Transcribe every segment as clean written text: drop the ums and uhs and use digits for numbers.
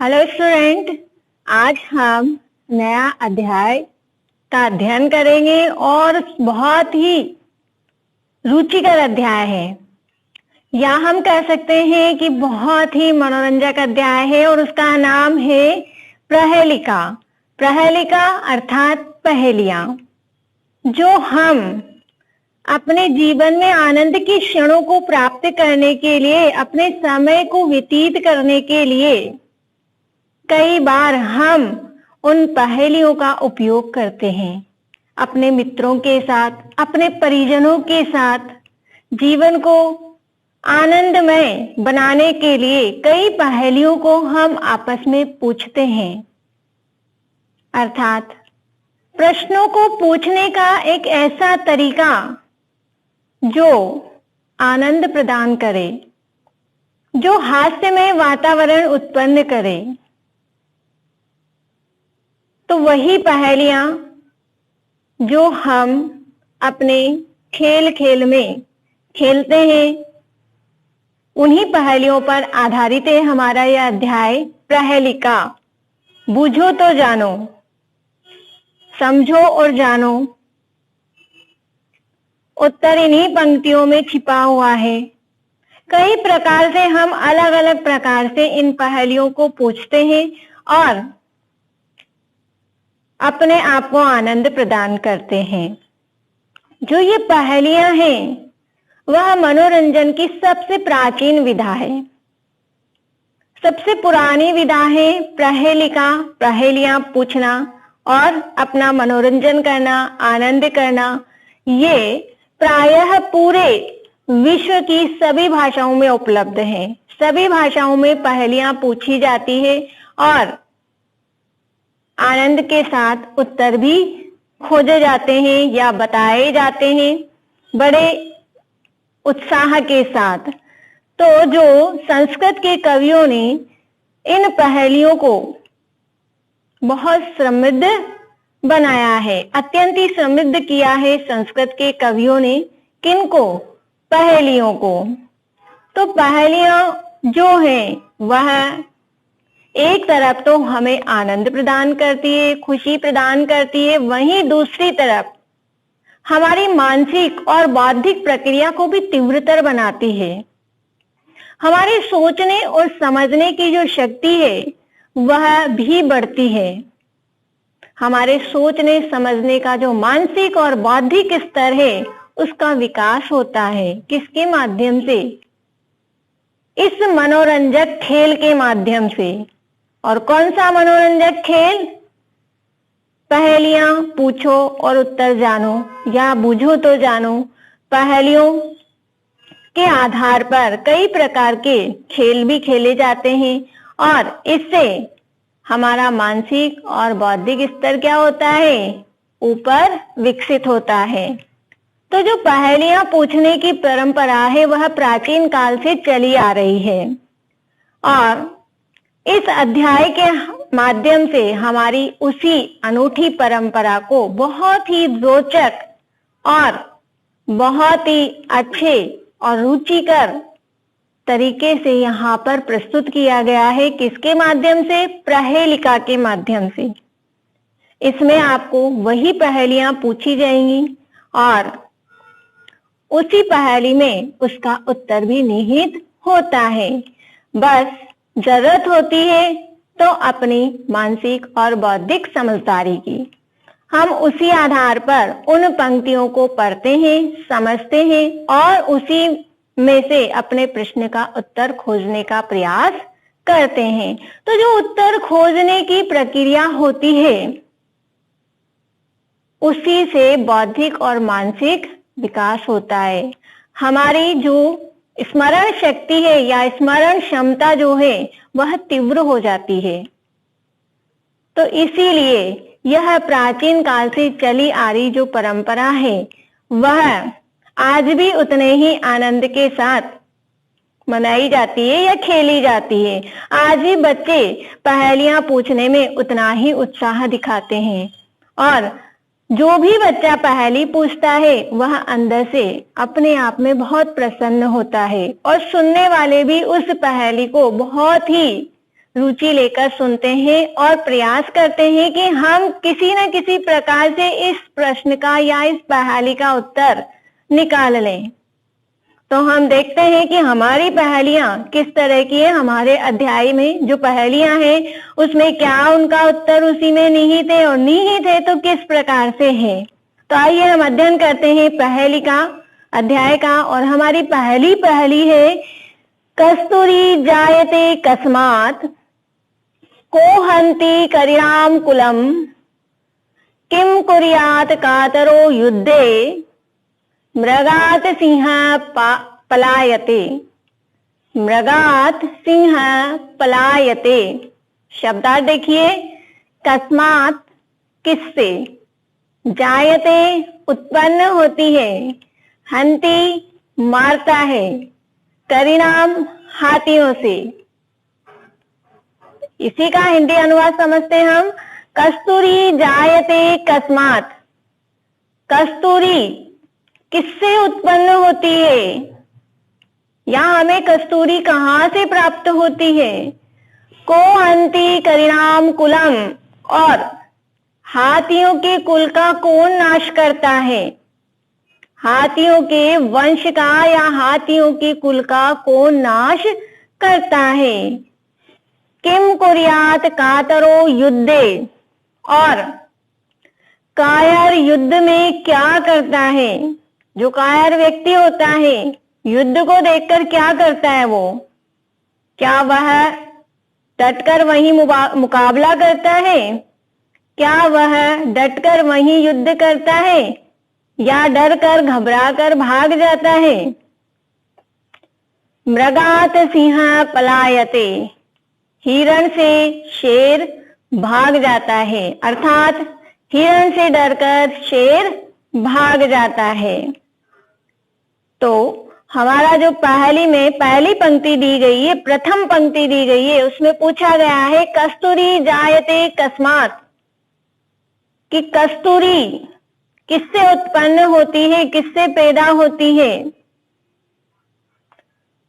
Hello student, आज हम नया अध्याय का अध्ययन करेंगे और बहुत ही रुचिकर अध्याय है, या हम कह सकते हैं कि बहुत ही मनोरंजक अध्याय है और उसका नाम है प्रहेलिका। प्रहेलिका अर्थात पहेलियां, जो हम अपने जीवन में आनंद की क्षणों को प्राप्त करने के लिए, अपने समय को व्यतीत करने के लिए कई बार हम उन पहेलियों का उपयोग करते हैं। अपने मित्रों के साथ, अपने परिजनों के साथ जीवन को आनंदमय बनाने के लिए कई पहेलियों को हम आपस में पूछते हैं। अर्थात प्रश्नों को पूछने का एक ऐसा तरीका जो आनंद प्रदान करे, जो हास्यमय वातावरण उत्पन्न करे, तो वही पहेलियां जो हम अपने खेल खेल में खेलते हैं, उन्हीं पहेलियों पर आधारित है हमारा यह अध्याय प्रहेलिका। बूझो तो जानो, समझो और जानो। उत्तर इन्हीं पंक्तियों में छिपा हुआ है। कई प्रकार से हम अलग अलग प्रकार से इन पहेलियों को पूछते हैं और अपने आप को आनंद प्रदान करते हैं। जो ये पहेलियां हैं वह मनोरंजन की सबसे प्राचीन विधा है, सबसे पुरानी विधा है प्रहेलिका। पहेलियां पूछना और अपना मनोरंजन करना, आनंद करना, ये प्रायः पूरे विश्व की सभी भाषाओं में उपलब्ध है। सभी भाषाओं में पहेलियां पूछी जाती है और आनंद के साथ उत्तर भी खोजे जाते हैं या बताए जाते हैं बड़े उत्साह के साथ। तो जो संस्कृत के कवियों ने इन पहेलियों को बहुत समृद्ध बनाया है, अत्यंत ही समृद्ध किया है संस्कृत के कवियों ने। किनको? पहेलियों को। तो पहेलियां जो हैं वह एक तरफ तो हमें आनंद प्रदान करती है, खुशी प्रदान करती है, वहीं दूसरी तरफ हमारी मानसिक और बौद्धिक प्रक्रिया को भी तीव्रतर बनाती है। हमारे सोचने और समझने की जो शक्ति है वह भी बढ़ती है। हमारे सोचने समझने का जो मानसिक और बौद्धिक स्तर है उसका विकास होता है। किसके माध्यम से? इस मनोरंजक खेल के माध्यम से। और कौन सा मनोरंजक खेल? पहेलियां पूछो और उत्तर जानो, या बूझो तो जानो। पहेलियों के आधार पर कई प्रकार के खेल भी खेले जाते हैं और इससे हमारा मानसिक और बौद्धिक स्तर क्या होता है? ऊपर विकसित होता है। तो जो पहेलियां पूछने की परंपरा है वह प्राचीन काल से चली आ रही है और इस अध्याय के माध्यम से हमारी उसी अनूठी परंपरा को बहुत ही रोचक और बहुत ही अच्छे और रुचिकर तरीके से यहाँ पर प्रस्तुत किया गया है। किसके माध्यम से? प्रहेलिका के माध्यम से। इसमें आपको वही पहेलियां पूछी जाएंगी और उसी पहेली में उसका उत्तर भी निहित होता है। बस जरूरत होती है तो अपनी मानसिक और बौद्धिक समझदारी की। हम उसी आधार पर उन पंक्तियों को पढ़ते हैं, समझते हैं और उसी में से अपने प्रश्न का उत्तर खोजने का प्रयास करते हैं। तो जो उत्तर खोजने की प्रक्रिया होती है उसी से बौद्धिक और मानसिक विकास होता है। हमारी जो स्मरण शक्ति है या स्मरण क्षमता जो है वह तीव्र हो जाती है। तो इसीलिए यह प्राचीन काल से चली आ रही जो परंपरा है वह आज भी उतने ही आनंद के साथ मनाई जाती है या खेली जाती है। आज भी बच्चे पहेलियां पूछने में उतना ही उत्साह दिखाते हैं और जो भी बच्चा पहेली पूछता है वह अंदर से अपने आप में बहुत प्रसन्न होता है और सुनने वाले भी उस पहेली को बहुत ही रुचि लेकर सुनते हैं और प्रयास करते हैं कि हम किसी न किसी प्रकार से इस प्रश्न का या इस पहेली का उत्तर निकाल लें। तो हम देखते हैं कि हमारी पहेलियां किस तरह की है। हमारे अध्याय में जो पहेलियां हैं उसमें क्या उनका उत्तर उसी में निहित है, और निहित है तो किस प्रकार से है। तो आइए हम अध्ययन करते हैं पहेली का, अध्याय का। और हमारी पहली पहेली है, कस्तूरी जायते कस्मात् को हन्ति करिणाम कुलम किम कुर्यात् कातरो युद्धे मृगात् सिंह पलायते। मृगात् सिंह पलायते शब्दार्थ देखिए, कस्मात् किससे, जायते उत्पन्न होती है, हन्ति मारता है, करिणाम हाथियों से। इसी का हिंदी अनुवाद समझते हम। कस्तूरी जायते कस्मात्, कस्तूरी किससे उत्पन्न होती है, या हमें कस्तूरी कहां से प्राप्त होती है। को हन्ति करिणाम कुलम, और हाथियों के कुल का कौन नाश करता है। हाथियों के वंश का या हाथियों के कुल का कौन नाश करता है। किम कुर्यात् कातरो युद्धे, और कायर युद्ध में क्या करता है। जो कायर व्यक्ति होता है युद्ध को देखकर क्या करता है वो, क्या वह डटकर वहीं मुकाबला करता है, क्या वह डटकर वहीं युद्ध करता है, या डर कर घबरा कर भाग जाता है। मृगात् सिंह पलायते, हिरण से शेर भाग जाता है, अर्थात हिरण से डरकर शेर भाग जाता है। तो हमारा जो पहेली में पहली पंक्ति दी गई है, प्रथम पंक्ति दी गई है, उसमें पूछा गया है कस्तूरी जायते कस्मात्, कि कस्तूरी किससे उत्पन्न होती है, किससे पैदा होती है।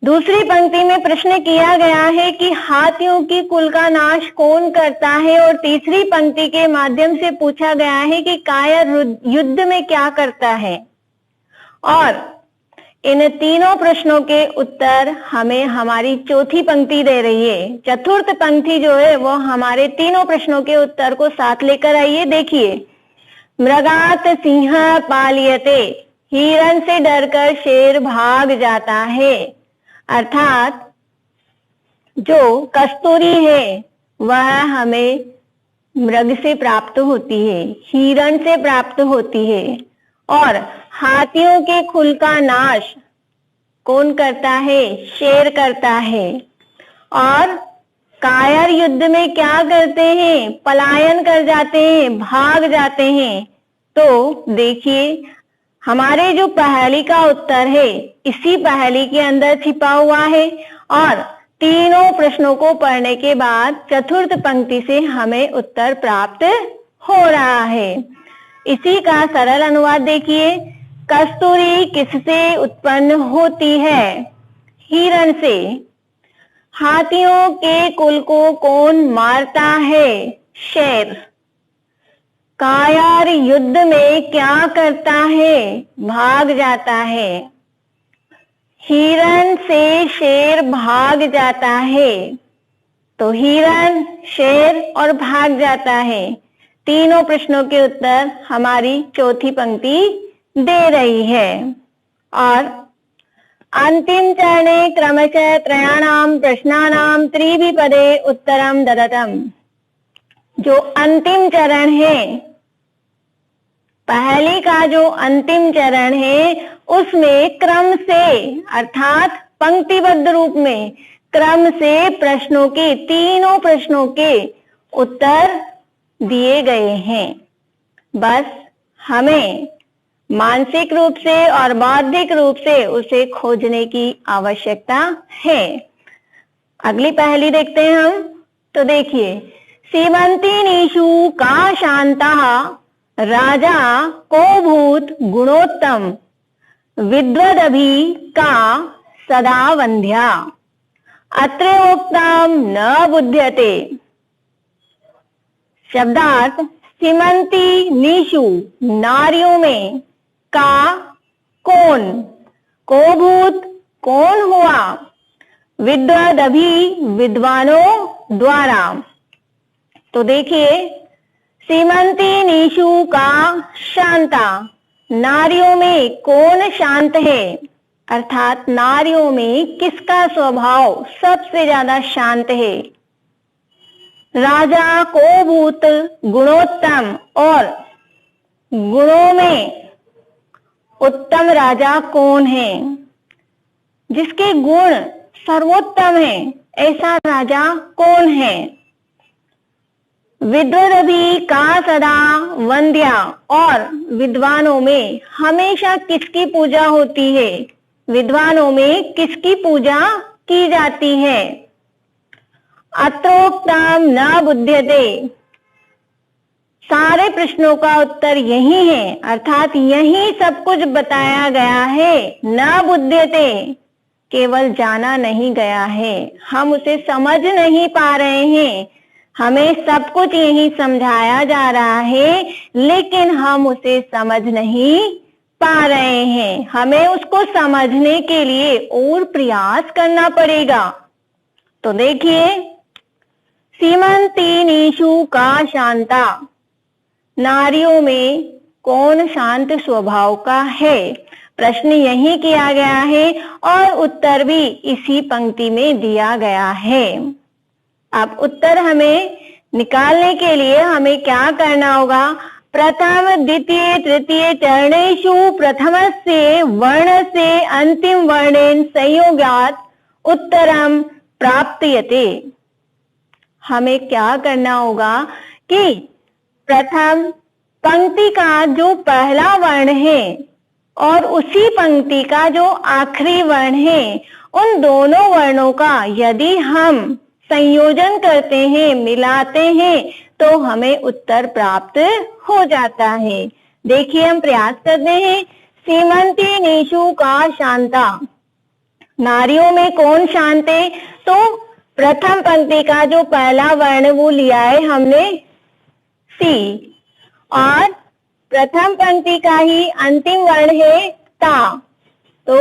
दूसरी पंक्ति में प्रश्न किया गया है कि हाथियों की कुल का नाश कौन करता है, और तीसरी पंक्ति के माध्यम से पूछा गया है कि कायर युद्ध में क्या करता है। और इन तीनों प्रश्नों के उत्तर हमें हमारी चौथी पंक्ति दे रही है। चतुर्थ पंक्ति जो है वो हमारे तीनों प्रश्नों के उत्तर को साथ लेकर आइए। देखिए, मृगात् सिंह पाल्यते, हिरण से डरकर शेर भाग जाता है, अर्थात जो कस्तूरी है वह हमें मृग से प्राप्त होती है, हिरण से प्राप्त होती है। और हाथियों के कुल का नाश कौन करता है, शेर करता है। और कायर युद्ध में क्या करते हैं, पलायन कर जाते हैं, भाग जाते हैं। तो देखिए, हमारे जो पहेली का उत्तर है इसी पहेली के अंदर छिपा हुआ है। और तीनों प्रश्नों को पढ़ने के बाद चतुर्थ पंक्ति से हमें उत्तर प्राप्त हो रहा है। इसी का सरल अनुवाद देखिए, कस्तूरी किससे उत्पन्न होती है, हिरण से। हाथियों के कुल को कौन मारता है, शेर। कायर युद्ध में क्या करता है, भाग जाता है। हिरण से शेर भाग जाता है। तो हिरण, शेर और भाग जाता है, तीनों प्रश्नों के उत्तर हमारी चौथी पंक्ति दे रही है। और अंतिम चरणे क्रमशः त्रयाणाम प्रश्नानाम त्रिविपदे उत्तरम ददतम। जो अंतिम चरण है, पहले का जो अंतिम चरण है, उसमें क्रम से अर्थात पंक्तिबद्ध रूप में क्रम से प्रश्नों के, तीनों प्रश्नों के उत्तर दिए गए हैं। बस हमें मानसिक रूप से और बौद्धिक रूप से उसे खोजने की आवश्यकता है। अगली पहेली देखते हैं हम। तो देखिए, सीमंतिनीषु का शांता राजा को भूत गुणोत्तम विद्वदभि का सदा वंध्या। अत्र उक्तम न बुध्यते। शब्दार्थ सीमंती नीषु नारियों में का कौन, को भूत कौन हुआ, विद्वद अभी विद्वानों द्वारा। तो देखिए सीमंती नीषु का शांता, नारियों में कौन शांत है, अर्थात नारियों में किसका स्वभाव सबसे ज्यादा शांत है। राजा को भूत गुणोत्तम, और गुणों में उत्तम राजा कौन है, जिसके गुण सर्वोत्तम है, ऐसा राजा कौन है। विद्वदभी का सदा वंद्या, और विद्वानों में हमेशा किसकी पूजा होती है, विद्वानों में किसकी पूजा की जाती है। अत्रोक्तम न बुध्यते, सारे प्रश्नों का उत्तर यही है, अर्थात यही सब कुछ बताया गया है। न बुध्यते, केवल जाना नहीं गया है, हम उसे समझ नहीं पा रहे हैं। हमें सब कुछ यही समझाया जा रहा है, लेकिन हम उसे समझ नहीं पा रहे हैं। हमें उसको समझने के लिए और प्रयास करना पड़ेगा। तो देखिए सीमंती नीषु का शांता, नारियों में कौन शांत स्वभाव का है, प्रश्न यही किया गया है और उत्तर भी इसी पंक्ति में दिया गया है। अब उत्तर हमें निकालने के लिए हमें क्या करना होगा, प्रथम द्वितीय तृतीय चरणेषु प्रथमस्य वर्णस्य अंतिम वर्णेन संयोगात् उत्तरम प्राप्यते। हमें क्या करना होगा कि प्रथम पंक्ति का जो पहला वर्ण है और उसी पंक्ति का जो आखिरी वर्ण है, उन दोनों वर्णों का यदि हम संयोजन करते हैं, मिलाते हैं, तो हमें उत्तर प्राप्त हो जाता है। देखिए हम प्रयास करते हैं। सीमंती नीषु का शांता, नारियों में कौन शांत है, तो प्रथम पंक्ति का जो पहला वर्ण वो लिया है हमने सी, और प्रथम पंक्ति का ही अंतिम वर्ण है ता। तो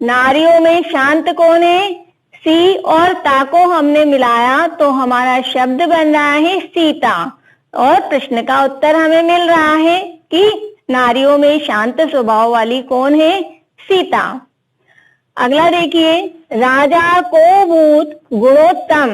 नारियों में शांत कौन है, सी, और ता को हमने मिलाया तो हमारा शब्द बन रहा है सीता, और प्रश्न का उत्तर हमें मिल रहा है कि नारियों में शांत स्वभाव वाली कौन है, सीता। अगला देखिए, राजा को भूत गुणोत्तम,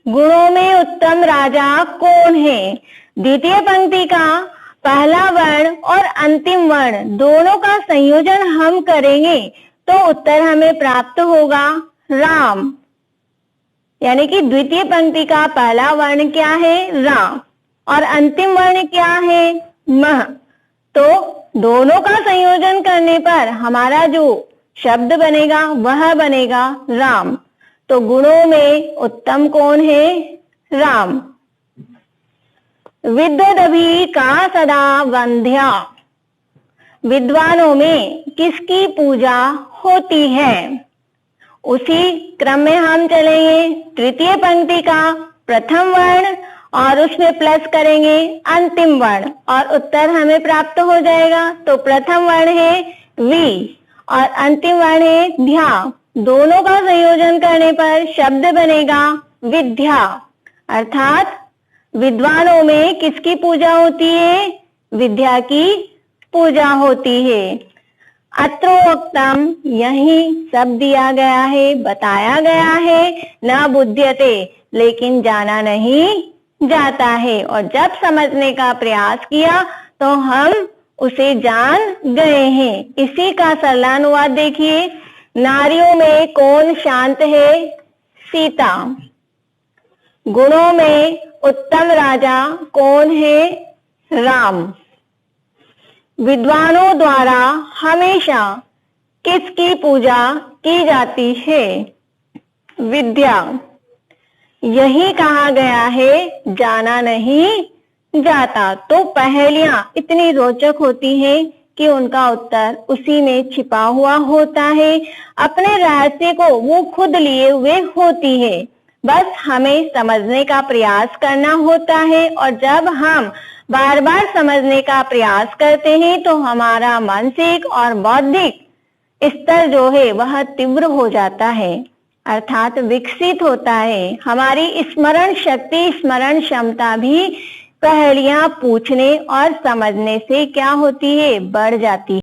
गुणों में उत्तम राजा कौन है। द्वितीय पंक्ति का पहला वर्ण और अंतिम वर्ण दोनों का संयोजन हम करेंगे तो उत्तर हमें प्राप्त होगा राम। यानी कि द्वितीय पंक्ति का पहला वर्ण क्या है, रा, और अंतिम वर्ण क्या है, मह। तो दोनों का संयोजन करने पर हमारा जो शब्द बनेगा वह बनेगा राम। तो गुणों में उत्तम कौन है, राम। विद्वदभी का सदा वंद्या, विद्वानों में किसकी पूजा होती है। उसी क्रम में हम चलेंगे। तृतीय पंक्ति का प्रथम वर्ण और उसमें प्लस करेंगे अंतिम वर्ण और उत्तर हमें प्राप्त हो जाएगा। तो प्रथम वर्ण है वी और अंतिम वर्ण है ध्या। दोनों का संयोजन करने पर शब्द बनेगा विद्या, अर्थात विद्वानों में किसकी पूजा होती है, विद्या की पूजा होती है। अत्रोक्तम, यही सब दिया गया है, बताया गया है। न बुध्यते, लेकिन जाना नहीं जाता है। और जब समझने का प्रयास किया तो हम उसे जान गए हैं। इसी का सरलानुवाद देखिए। नारियों में कौन शांत है, सीता। गुणों में उत्तम राजा कौन है, राम। विद्वानों द्वारा हमेशा किसकी पूजा की जाती है, विद्या। यही कहा गया है, जाना नहीं जाता। तो पहेलियां इतनी रोचक होती हैं कि उनका उत्तर उसी में छिपा हुआ होता है। अपने रहस्य को वो खुद लिए हुए होती है, बस हमें समझने का प्रयास करना होता है। और जब हम बार बार समझने का प्रयास करते हैं तो हमारा मानसिक और बौद्धिक स्तर जो है वह तीव्र हो जाता है, अर्थात विकसित होता है। हमारी स्मरण शक्ति, स्मरण क्षमता भी पहेलियां पूछने और समझने से क्या होती है, बढ़ जाती है।